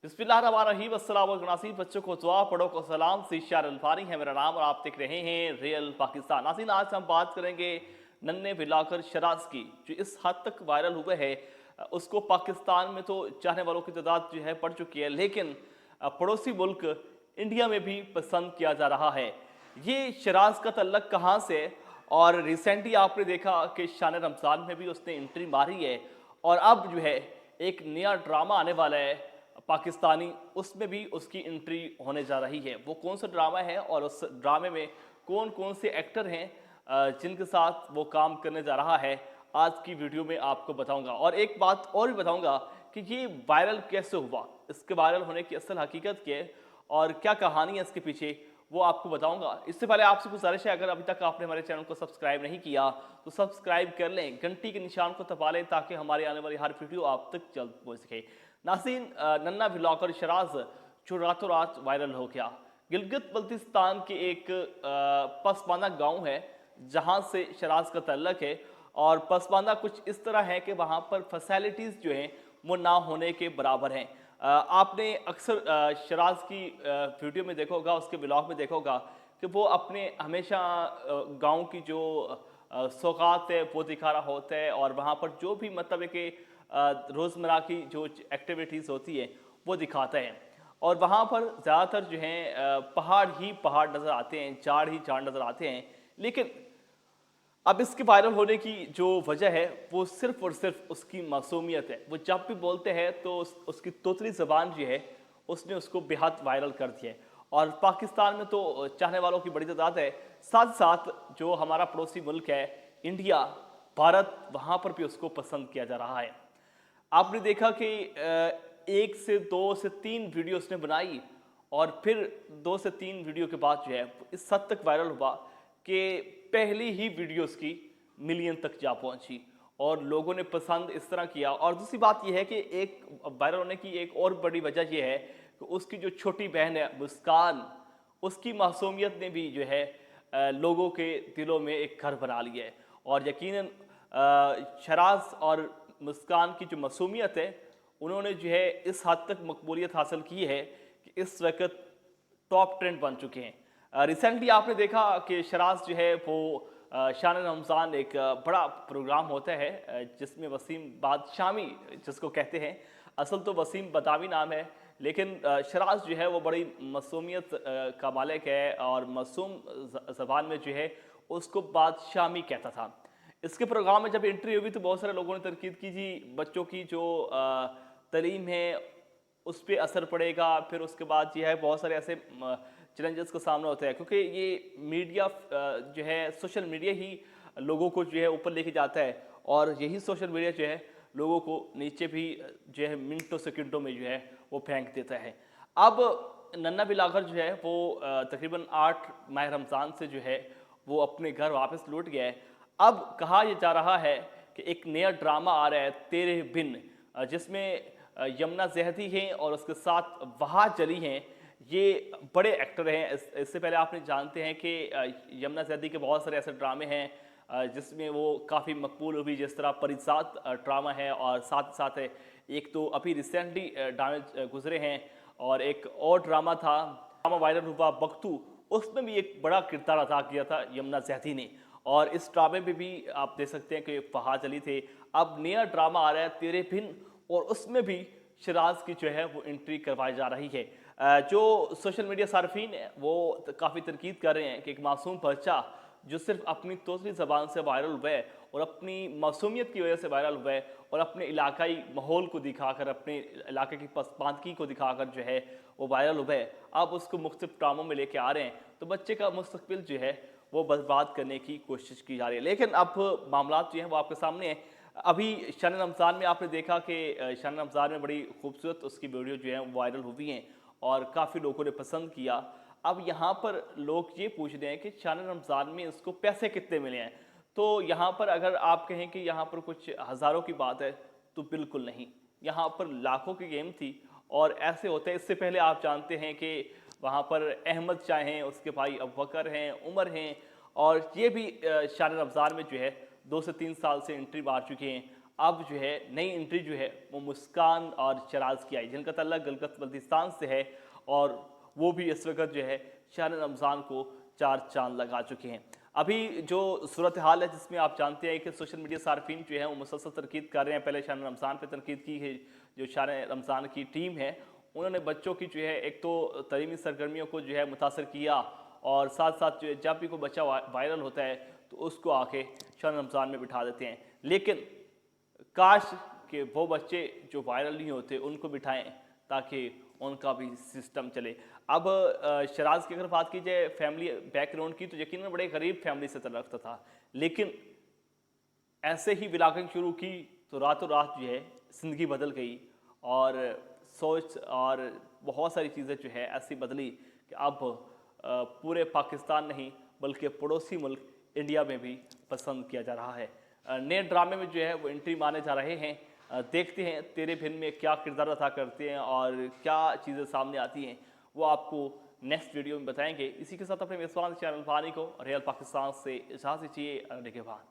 बिस्मिल्लाहिर्रहमानिर्रहीम अस्सलाम वालेकुम नाज़रीन, बच्चों को दुआ पढ़ो को सलाम से शार अल्फारी है मेरा नाम और आप देख रहे हैं रियल पाकिस्तान। नाज़रीन, आज हम बात करेंगे नन्हे बिलाकर शराज की, जो इस हद तक वायरल हुए है। उसको पाकिस्तान में तो चाहने वालों की तादाद जो है बढ़ चुकी है, लेकिन पड़ोसी मुल्क इंडिया में भी पसंद किया जा रहा है। ये शराज का तल्लक कहाँ से है? और रिसेंटली आपने देखा कि शान रमज़ान में भी उसने एंट्री मारी है और अब जो है एक नया ड्रामा आने वाला है पाकिस्तानी, उसमें भी उसकी एंट्री होने जा रही है। वो कौन सा ड्रामा है और उस ड्रामे में कौन कौन से एक्टर हैं जिनके साथ वो काम करने जा रहा है, आज की वीडियो में आपको बताऊंगा। और एक बात और भी बताऊंगा कि ये वायरल कैसे हुआ, इसके वायरल होने की असल हकीकत क्या है और क्या कहानी है इसके पीछे, वो आपको बताऊंगा। इससे पहले आपसे गुजारिश है, अगर अभी तक आपने हमारे चैनल को सब्सक्राइब नहीं किया तो सब्सक्राइब कर लें, घंटी के निशान को दबा लें ताकि हमारी आने वाली हर वीडियो आप तक जल्द पहुंच सके। नाज़रीन, नन्हा बिलाकर शराज जो रातों रात वायरल हो गया, गिलगित बल्तिस्तान के एक पसमानदा गांव है जहां से शराज का तल्लक है। और पसमानदा कुछ इस तरह है कि वहां पर फैसिलिटीज़ जो हैं वो ना होने के बराबर हैं। आपने अक्सर शराज की वीडियो में देखा होगा, उसके ब्लॉग में देखा होगा कि वो अपने हमेशा गांव की जो सौगात है वो दिखा रहा होता है और वहाँ पर जो भी मतलब है कि रोज़मर्रा की जो एक्टिविटीज़ होती है वो दिखाता है। और वहाँ पर ज़्यादातर जो हैं पहाड़ ही पहाड़ नज़र आते हैं, झाड़ ही झाड़ नज़र आते हैं। लेकिन अब इसके वायरल होने की जो वजह है वो सिर्फ़ और सिर्फ उसकी मासूमियत है। वो जब भी बोलते हैं तो उसकी तोतली ज़बान जो है उसने उसको बेहद वायरल कर दिया है। और पाकिस्तान में तो चाहने वालों की बड़ी तादाद है, साथ साथ जो हमारा पड़ोसी मुल्क है इंडिया, भारत, वहाँ पर भी उसको पसंद किया जा रहा है। आपने देखा कि 1 से 2 से 3 वीडियो उसने बनाई और फिर 2 से 3 वीडियो के बाद जो है इस हद तक वायरल हुआ कि पहली ही वीडियोस की मिलियन तक जा पहुंची और लोगों ने पसंद इस तरह किया। और दूसरी बात यह है कि एक वायरल होने की एक और बड़ी वजह यह है कि उसकी जो छोटी बहन है मुस्कान, उसकी मासूमियत ने भी जो है लोगों के दिलों में एक घर बना लिया है। और यकीनन शराज और मुस्कान की जो मासूमियत है, उन्होंने जो है इस हद तक मकबूलियत हासिल की है कि इस वक्त टॉप ट्रेंड बन चुके हैं। रिसेंटली आपने देखा कि शराज जो है वो शान रमज़ान एक बड़ा प्रोग्राम होता है जिसमें वसीम बादशामी जिसको कहते हैं, असल तो वसीम बदावी नाम है, लेकिन शराज जो है वो बड़ी मासूमियत का मालिक है और मासूम ज़बान में जो है उसको बादशामी कहता था। इसके प्रोग्राम में जब एंट्री हुई तो बहुत सारे लोगों ने तनकीद की, जी बच्चों की जो तालीम है उस पे असर पड़ेगा। फिर उसके बाद ये है बहुत सारे ऐसे चैलेंजेस का सामना होता है क्योंकि ये मीडिया जो है सोशल मीडिया ही लोगों को जो है ऊपर लेके जाता है और यही सोशल मीडिया जो है लोगों को नीचे भी जो है मिनटों सेकंडों में जो है वो फेंक देता है। अब नन्हा बिलाकर जो है वो तकरीबन 8 माह रमज़ान से जो है वो अपने घर वापस लौट गया है। अब कहा यह जा रहा है कि एक नया ड्रामा आ रहा है तेरे बिन, जिसमें यमुना जहदी हैं और उसके साथ वहा चली हैं। ये बड़े एक्टर हैं। इससे पहले आपने जानते हैं कि यमुना जहदी के बहुत सारे ऐसे ड्रामे हैं जिसमें वो काफ़ी मकबूल हुई, जिस तरह परिसात ड्रामा है और साथ साथ एक तो अभी रिसेंटली ड्रामे गुजरे हैं और एक और ड्रामा था, ड्रामा वायरल हुआ बख्तू, उसमें भी एक बड़ा किरदार अदा किया था यमुना जहदी ने। और इस ड्रामे में भी आप देख सकते हैं कि फहाद अली थे। अब नया ड्रामा आ रहा है तेरे बिन और उसमें भी शराज की जो है वो एंट्री करवाई जा रही है। जो सोशल मीडिया सार्फिन है वो काफ़ी तनकीद कर रहे हैं कि एक मासूम बच्चा जो सिर्फ अपनी तोतली ज़बान से वायरल हुआ है और अपनी मासूमियत की वजह से वायरल हुआ है और अपने इलाकाई माहौल को दिखाकर, अपने इलाके की पसमानदगी को दिखाकर जो है वो वायरल हुआ है, अब उसको मुख्तलिफ ड्रामों में लेके आ रहे हैं, तो बच्चे का मुस्तकबिल जो है वो बर्बाद करने की कोशिश की जा रही है। लेकिन अब मामला जो हैं वो आपके सामने है। अभी शान रमज़ान में आपने देखा कि शान रमज़ान में बड़ी खूबसूरत उसकी वीडियो जो है वायरल हुई हैं और काफ़ी लोगों ने पसंद किया। अब यहाँ पर लोग ये पूछ रहे हैं कि शान रमज़ान में इसको पैसे कितने मिले हैं। तो यहाँ पर अगर आप कहें कि यहाँ पर कुछ हज़ारों की बात है तो बिल्कुल नहीं, यहाँ पर लाखों की गेम थी। और ऐसे होते हैं, इससे पहले आप जानते हैं कि वहाँ पर अहमद शाह हैं, उसके भाई अबू बकर हैं, उमर हैं और ये भी शान रमज़ान में जो है 2 से 3 साल से एंट्री मार चुके हैं। अब जो है नई एंट्री जो है वो मुस्कान और शराज की आई, जिनका तल्लक गिलगित बल्तिस्तान से है और वो भी इस वक्त जो है शहर रमज़ान को 4 चांद लगा चुके हैं। अभी जो सूरत हाल है जिसमें आप जानते हैं कि सोशल मीडिया सार्फिन जो है वो मुसलसल तनकीद कर रहे हैं। पहले शहर रमज़ान पे तनकीद की है, जो शहर रमज़ान की टीम है उन्होंने बच्चों की जो है एक तो तलीमी सरगर्मियों को जो है मुतासर किया और साथ साथ जो है जब भी कोई बच्चा वायरल होता है तो उसको आके शहर रमज़ान में बिठा देते हैं। लेकिन काश कि वो बच्चे जो वायरल नहीं होते उनको बिठाएं ताकि उनका भी सिस्टम चले। अब शराज की अगर बात की जाए फैमिली बैकग्राउंड की, तो यकीनन बड़े गरीब फैमिली से तल्लुक़ रखता था, लेकिन ऐसे ही व्लॉगिंग शुरू की तो रातों रात जो है ज़िंदगी बदल गई और सोच और बहुत सारी चीज़ें जो है ऐसी बदली कि अब पूरे पाकिस्तान नहीं बल्कि पड़ोसी मुल्क इंडिया में भी पसंद किया जा रहा है। नए ड्रामे में जो है वो एंट्री माने जा रहे हैं। देखते हैं तेरे भिन में क्या किरदार अदा करते हैं और क्या चीज़ें सामने आती हैं, वो आपको नेक्स्ट वीडियो में बताएंगे। इसी के साथ अपने मेज़बान चैनल पानी को रियल पाकिस्तान से इजाज़त दीजिए। निगहबान।